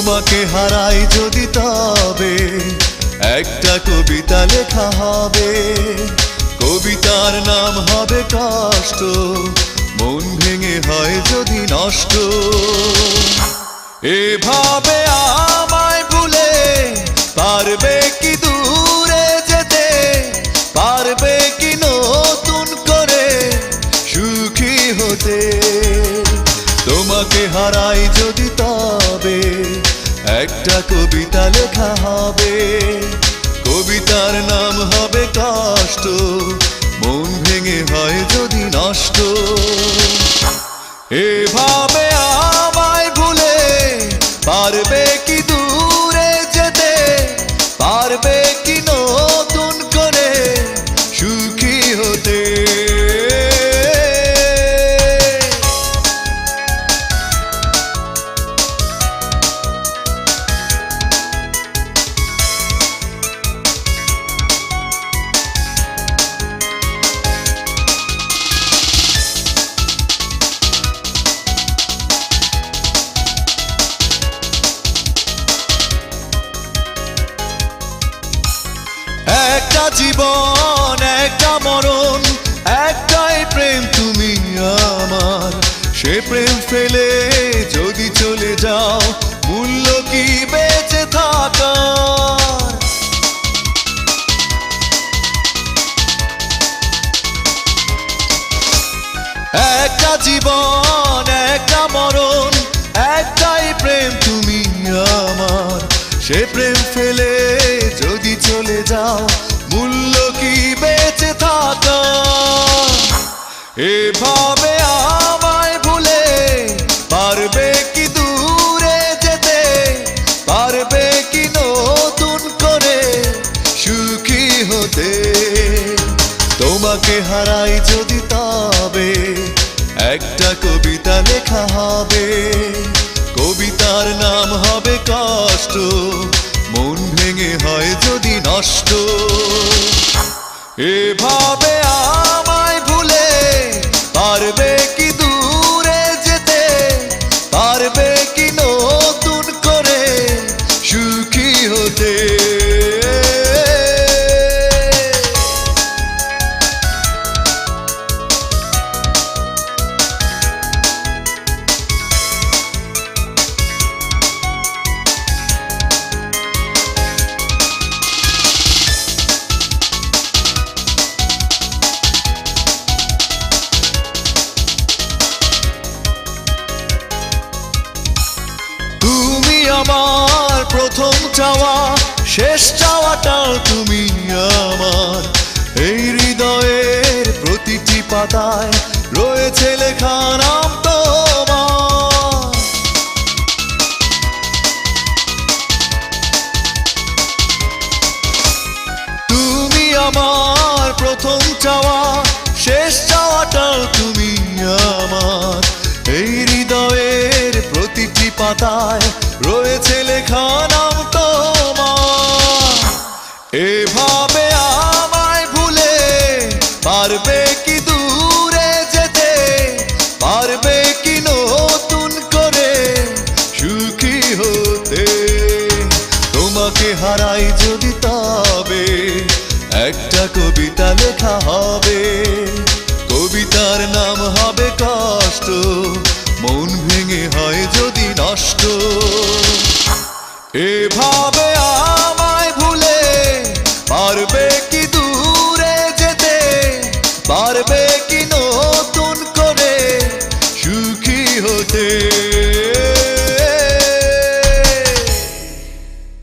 তোমাকে হারাই যদি তবে একটা কবিতা লেখা হবে। কবিতার নাম হবে কষ্ট, মন ভেঙে হয় যদি নষ্ট। এভাবে আমায় ভুলে পারবে কি দূরে যেতে, পারবে কি নতুন করে সুখী হতে। তোমাকে হারাই যদি তবে একটা কবিতা লেখা হবে। কবিতার নাম হবে কষ্ট, মন ভেঙে হয় যদি নষ্ট। এভাবে আমায় ভুলে পারবে কি দূরে যেতে, পারবে কি নতুন করে সুখী হতে। একটা জীবন একটা মরণ, একটাই প্রেম তুমি আমার। সে প্রেম ফেলে যদি চলে যাও, মূল্য কি বেঁচে থাকার। একটা জীবন একটা মরণ, একটাই প্রেম তুমি আমার। সে প্রেম ফেলে যদি চলে যাও, মূল্য কি বেঁচে থাকা। এভাবে আমায় ভুলে পারবে কি দূরে যেতে, পারবে কি নতুন করে সুখী হতে। তোমাকে হারাই যদি তবে একটা কবিতা লেখা হবে। কবিতার নাম হবে কষ্ট, মন ভেঙে হয় যদি নষ্ট। এভাবে আমায় ভুলে পারবে কি দূরে যেতে, পারবে কি নতুন করে সুখী হতে। আমার প্রথম চাওয়া, শেষ চাওয়াটাও তুমি আমার। এই হৃদয়ের প্রতিটি পাতায় রয়েছে লেখা নাম তোমার। তুমি আমার প্রথম চাওয়া, শেষ চাওয়াটাও তুমি আমার। এই হৃদয়ের প্রতিটি পাতায় রয়েছে লেখা নাম তোমার। এভাবে আমায় ভুলে পারবে কি দূরে যেতে, পারবে কি নতুন করে সুখী হতে। তোমাকে হারাই যদি তবে একটা কবিতা লেখা হবে। কবিতার নাম হবে কষ্ট, মন ভেঙে হয় যদি নষ্ট। এভাবে